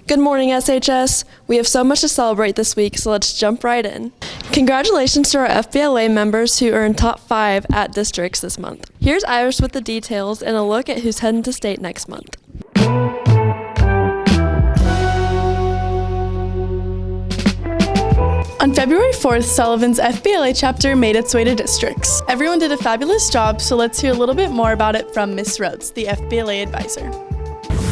Good morning, SHS. We have so much to celebrate this week, so let's jump right in. Congratulations to our FBLA members who earned top 5 at districts this month. Here's Iris with the details and a look at who's heading to state next month. On February 4th, Sullivan's FBLA chapter made its way to districts. Everyone did a fabulous job, so let's hear a little bit more about it from Ms. Rhodes, the FBLA advisor.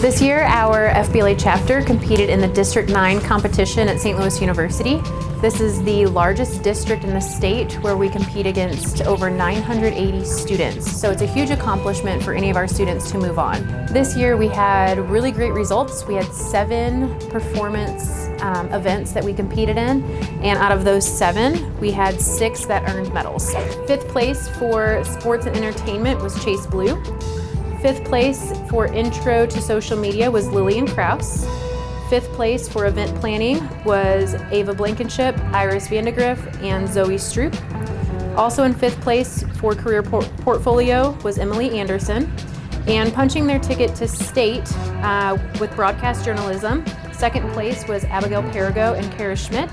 This year, our FBLA chapter competed in the District 9 competition at St. Louis University. This is the largest district in the state where we compete against over 980 students. So it's a huge accomplishment for any of our students to move on. This year we had really great results. We had 7 performance events that we competed in, and out of those 7, we had 6 that earned medals. 5th place for sports and entertainment was Chase Blue. 5th place for Intro to Social Media was Lillian Kraus. 5th place for event planning was Ava Blankenship, Iris Vandegrift, and Zoe Stroop. Also in 5th place for career portfolio was Emily Anderson. And punching their ticket to state with broadcast journalism, 2nd place was Abigail Perigo and Kara Schmidt.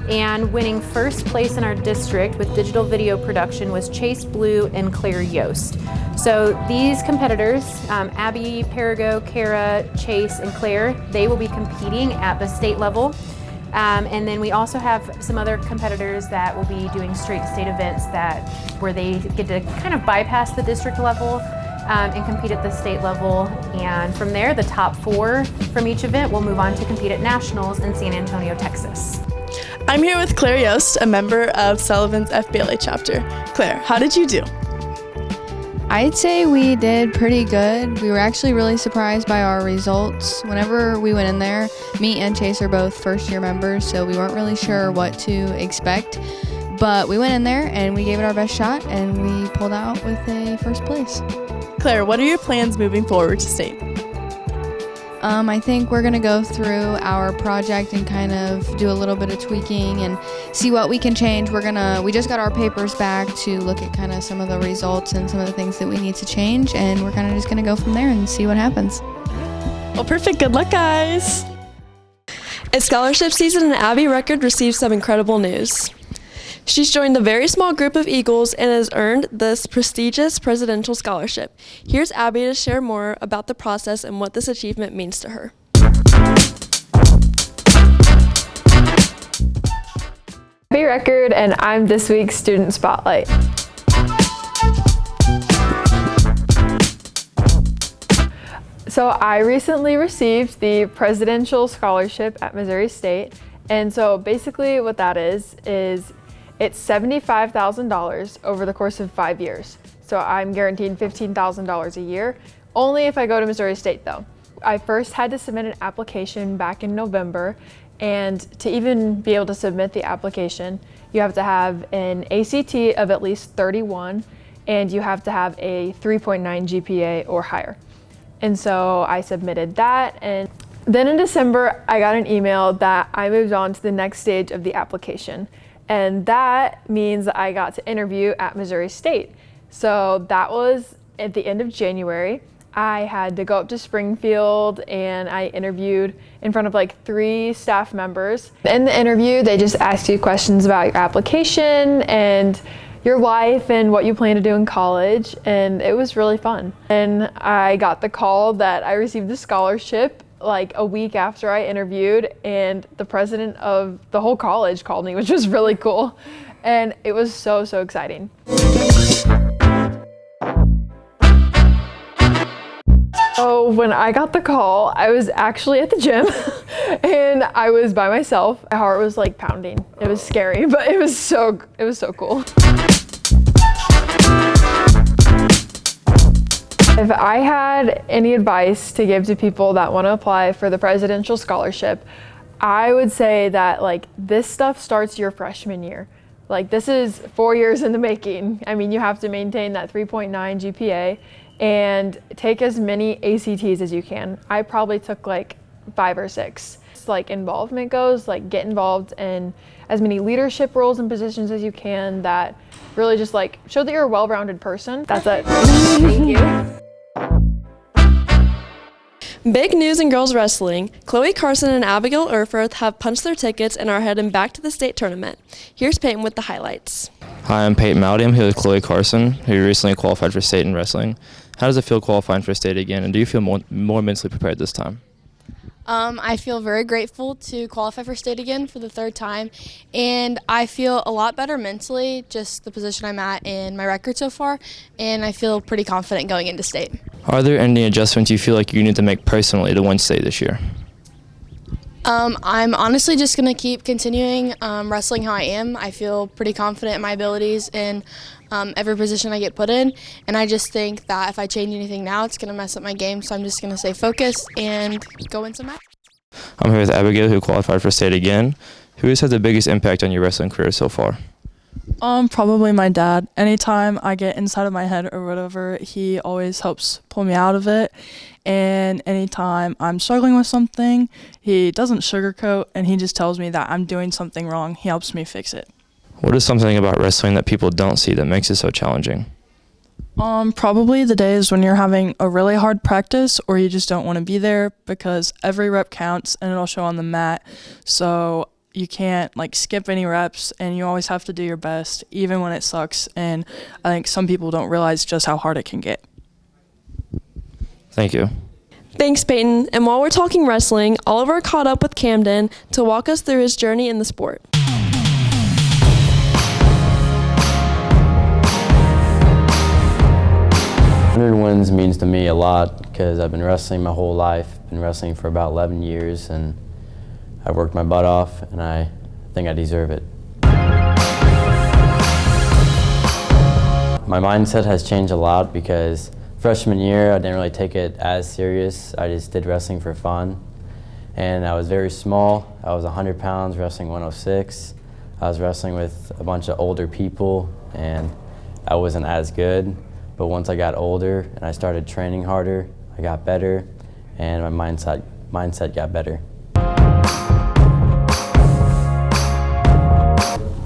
And winning 1st place in our district with digital video production was Chase Blue and Claire Yost. So these competitors, Abby, Perigo, Kara, Chase, and Claire, they will be competing at the state level. And then we also have some other competitors that will be doing straight to state events where they get to kind of bypass the district level and compete at the state level. And from there, the top 4 from each event will move on to compete at nationals in San Antonio, Texas. I'm here with Claire Yost, a member of Sullivan's FBLA chapter. Claire, how did you do? I'd say we did pretty good. We were actually really surprised by our results. Whenever we went in there, me and Chase are both first-year members, so we weren't really sure what to expect. But we went in there and we gave it our best shot, and we pulled out with a 1st place. Claire, what are your plans moving forward to state? I think we're going to go through our project and kind of do a little bit of tweaking and see what we can change. We just got our papers back to look at kind of some of the results and some of the things that we need to change, and we're kind of just going to go from there and see what happens. Well, perfect. Good luck, guys. It's scholarship season and Abby Record received some incredible news. She's joined a very small group of Eagles and has earned this prestigious presidential scholarship. Here's Abby to share more about the process and what this achievement means to her. Abby Record, and I'm this week's Student Spotlight. So I recently received the presidential scholarship at Missouri State, and so basically what that is it's $75,000 over the course of 5 years. So I'm guaranteed $15,000 a year, only if I go to Missouri State though. I first had to submit an application back in November, and to even be able to submit the application, you have to have an ACT of at least 31, and you have to have a 3.9 GPA or higher. And so I submitted that, and then in December, I got an email that I moved on to the next stage of the application. And that means that I got to interview at Missouri State. So that was at the end of January. I had to go up to Springfield and I interviewed in front of like 3 staff members. In the interview, they just asked you questions about your application and your life and what you plan to do in college, and it was really fun. And I got the call that I received the scholarship like a week after I interviewed, and the president of the whole college called me, which was really cool. And it was so exciting. So when I got the call, I was actually at the gym and I was by myself. My heart was like pounding. It was scary, but it was so cool. If I had any advice to give to people that want to apply for the presidential scholarship, I would say that like this stuff starts your freshman year. Like this is 4 years in the making. I mean, you have to maintain that 3.9 GPA and take as many ACTs as you can. I probably took like 5 or 6. Like involvement goes, like get involved in as many leadership roles and positions as you can that really just like show that you're a well-rounded person. That's it. Thank you. Big news in girls wrestling. Chloe Carson and Abigail Erfurth have punched their tickets and are heading back to the state tournament. Here's Peyton with the highlights. Hi, I'm Peyton Mowdy. I'm here with Chloe Carson, who recently qualified for state in wrestling. How does it feel qualifying for state again, and do you feel more mentally prepared this time? I feel very grateful to qualify for state again for the third time, and I feel a lot better mentally, just the position I'm at in my record so far, and I feel pretty confident going into state. Are there any adjustments you feel like you need to make personally to win state this year? I'm honestly just going to keep continuing wrestling how I am. I feel pretty confident in my abilities in every position I get put in, and I just think that if I change anything now, it's going to mess up my game, so I'm just going to stay focused and go win some matches. I'm here with Abigail, who qualified for state again. Who has had the biggest impact on your wrestling career so far? Probably my dad. Anytime I get inside of my head or whatever, he always helps pull me out of it. And anytime I'm struggling with something, he doesn't sugarcoat, and he just tells me that I'm doing something wrong. He helps me fix it. What is something about wrestling that people don't see that makes it so challenging? Probably the days when you're having a really hard practice or you just don't want to be there, because every rep counts and it'll show on the mat. So you can't skip any reps, and you always have to do your best even when it sucks. And I think some people don't realize just how hard it can get. Thank you. Thanks, Peyton. And while we're talking wrestling, Oliver caught up with Camden to walk us through his journey in the sport. 100 wins means to me a lot because I've been wrestling my whole life. Been wrestling for about 11 years, and I've worked my butt off, and I think I deserve it. My mindset has changed a lot because freshman year I didn't really take it as serious. I just did wrestling for fun, and I was very small. I was 100 pounds, wrestling 106. I was wrestling with a bunch of older people, and I wasn't as good. But once I got older and I started training harder, I got better, and my mindset got better.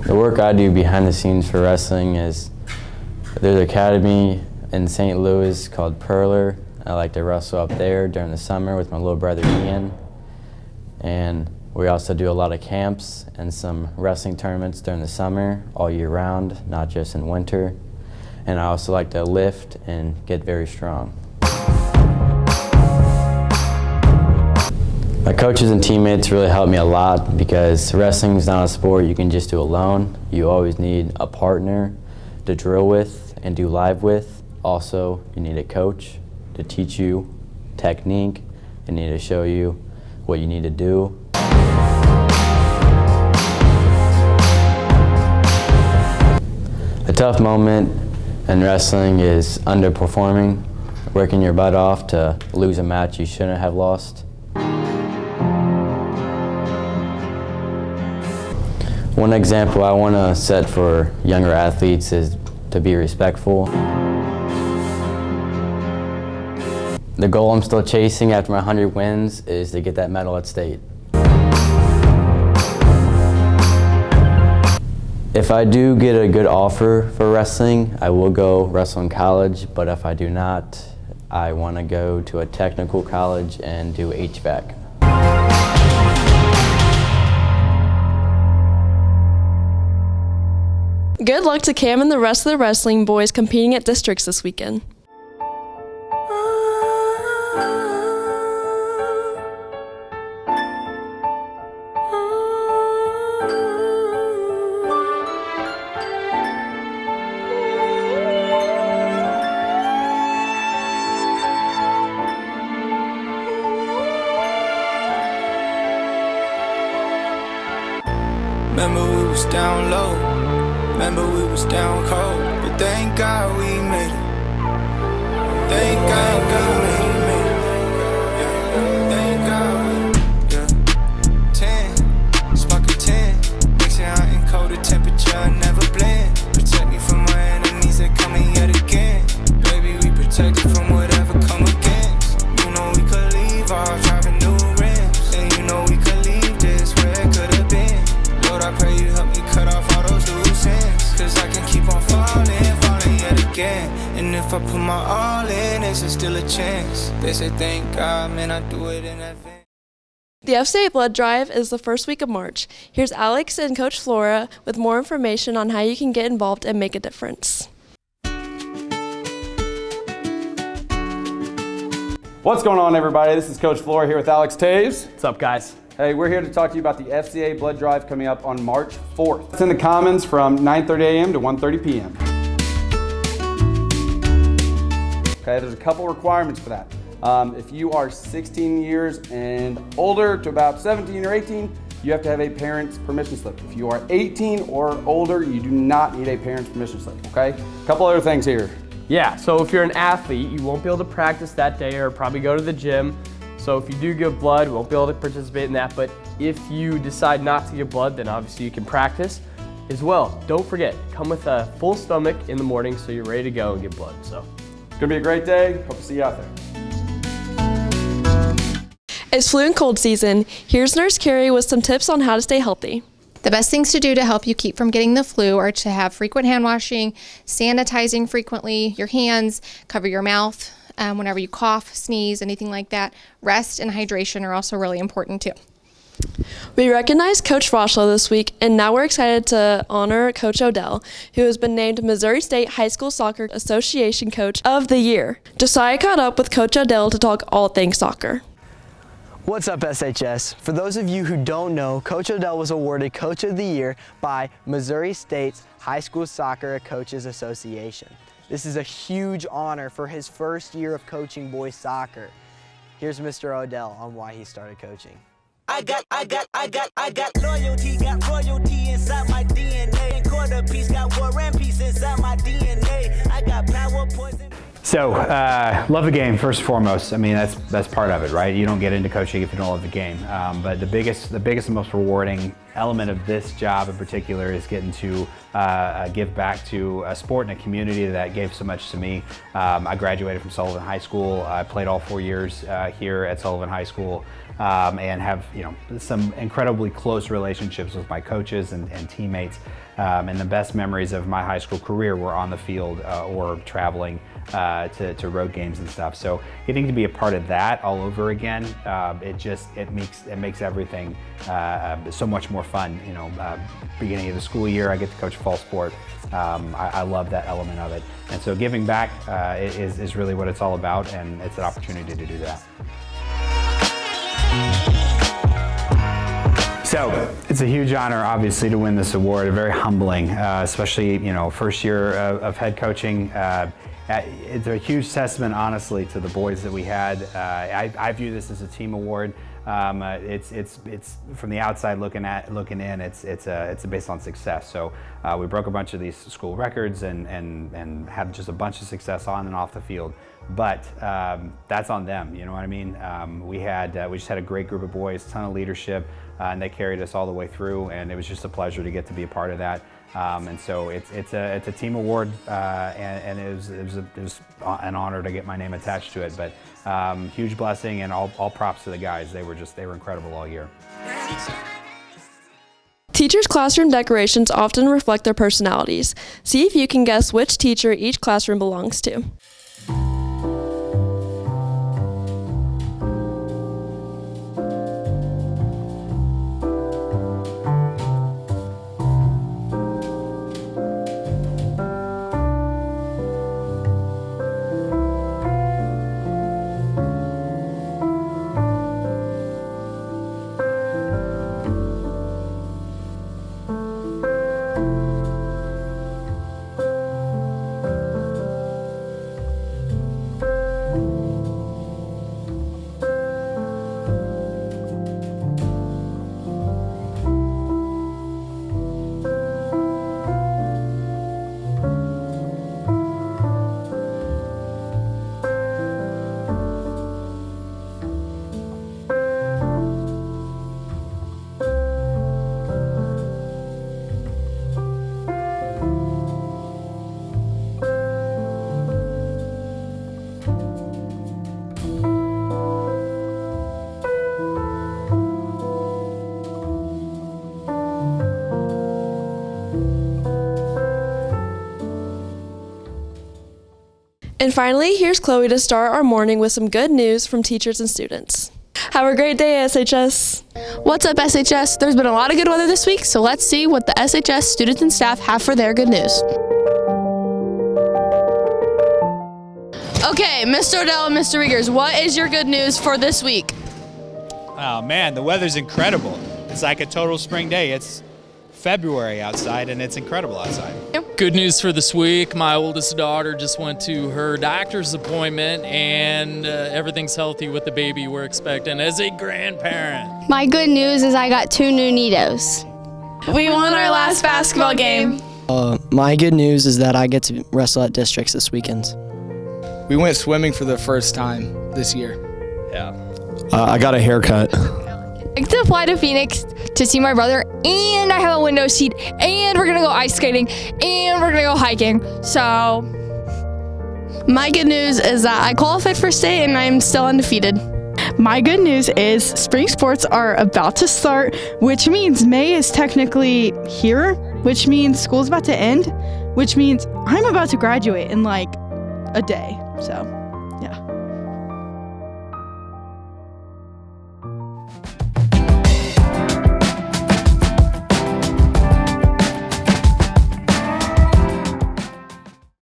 The work I do behind the scenes for wrestling is there's an academy in St. Louis called Perler. I like to wrestle up there during the summer with my little brother Ian. And we also do a lot of camps and some wrestling tournaments during the summer, all year round, not just in winter. And I also like to lift and get very strong. My coaches and teammates really helped me a lot because wrestling is not a sport you can just do alone. You always need a partner to drill with and do live with. Also, you need a coach to teach you technique and need to show you what you need to do. A tough moment in wrestling is underperforming, working your butt off to lose a match you shouldn't have lost. One example I want to set for younger athletes is to be respectful. The goal I'm still chasing after my 100 wins is to get that medal at state. If I do get a good offer for wrestling, I will go wrestle in college, but if I do not, I want to go to a technical college and do HVAC. Good luck to Cam and the rest of the wrestling boys competing at districts this weekend. Remember we was down low, remember we was down cold, but thank God we made it. Thank God we made it. Yeah. Thank God we, 10, spark of 10, mixing hot and cold, the temperature never blend. Protect me from my enemies that coming yet again. Baby, we protected from whatever come against. You know we could leave off driving new rims, and you know we could leave this where it could have been. Lord, I pray you help me cut off all those loose ends, cause I can keep on falling yet again. And if I put my all in, is there still a chance? They say thank God, man, I do it in advance. The FCA Blood Drive is the first week of March. Here's Alex and Coach Flora with more information on how you can get involved and make a difference. What's going on, everybody? This is Coach Flora here with Alex Taves. What's up, guys? Hey, we're here to talk to you about the FCA Blood Drive coming up on March 4th. It's in the Commons from 9:30 a.m. to 1:30 p.m. Okay, there's a couple requirements for that. If you are 16 years and older to about 17 or 18, you have to have a parent's permission slip. If you are 18 or older, you do not need a parent's permission slip, okay? A couple other things here. Yeah, so if you're an athlete, you won't be able to practice that day or probably go to the gym. So if you do give blood, you won't be able to participate in that. But if you decide not to give blood, then obviously you can practice as well. Don't forget, come with a full stomach in the morning so you're ready to go and give blood. So It's gonna be a great day. Hope to see you out there. It's flu and cold season. Here's Nurse Carey with some tips on how to stay healthy. The best things to do to help you keep from getting the flu are to have frequent hand washing, sanitizing frequently your hands, cover your mouth whenever you cough, sneeze, anything like that. Rest and hydration are also really important too. We recognized Coach Roshlow this week, and now we're excited to honor Coach Odell, who has been named Missouri State High School Soccer Association Coach of the Year. Josiah caught up with Coach Odell to talk all things soccer. What's up, SHS? For those of you who don't know, Coach Odell was awarded Coach of the Year by Missouri State's High School Soccer Coaches Association. This is a huge honor for his first year of coaching boys soccer. Here's Mr. Odell on why he started coaching. I got loyalty, got royalty inside my DNA. And quarter piece, got war and peace inside my DNA. I got power, poison. So, love the game first and foremost. I mean, that's part of it, right? You don't get into coaching if you don't love the game. But the biggest and most rewarding element of this job in particular is getting to give back to a sport and a community that gave so much to me. I graduated from Sullivan High School. I played all 4 years here at Sullivan High School, and have some incredibly close relationships with my coaches and teammates. And the best memories of my high school career were on the field or traveling to road games and stuff. So getting to be a part of that all over again, it makes everything so much more fun. Beginning of the school year, I get to coach fall sport. I love that element of it, and so giving back is really what it's all about, and it's an opportunity to do that. So it's a huge honor, obviously, to win this award. Very humbling, especially first year of head coaching. It's a huge testament, honestly, to the boys that we had. I view this as a team award. It's from the outside looking in. It's based on success. So we broke a bunch of these school records and had just a bunch of success on and off the field. But that's on them. You know what I mean? We just had a great group of boys, ton of leadership, and they carried us all the way through. And it was just a pleasure to get to be a part of that. And so it's a team award, and it was an honor to get my name attached to it. But huge blessing, and all props to the guys. They were incredible all year. Teachers' classroom decorations often reflect their personalities. See if you can guess which teacher each classroom belongs to. And finally, here's Chloe to start our morning with some good news from teachers and students. Have a great day, SHS. What's up, SHS? There's been a lot of good weather this week, so let's see what the SHS students and staff have for their good news. Okay, Mr. Odell and Mr. Riegers, what is your good news for this week? Oh man, the weather's incredible. It's like a total spring day. It's February outside and it's incredible outside. Good news for this week. My oldest daughter just went to her doctor's appointment and everything's healthy with the baby we're expecting as a grandparent. My good news is I got 2 new Nitos. We won our last basketball game. My good news is that I get to wrestle at districts this weekend. We went swimming for the first time this year. Yeah. I got a haircut. I get to fly to Phoenix to see my brother, and I have a window seat, and we're gonna go ice skating, and we're gonna go hiking. So, my good news is that I qualified for state and I'm still undefeated. My good news is spring sports are about to start, which means May is technically here, which means school's about to end, which means I'm about to graduate in like a day. So, yeah.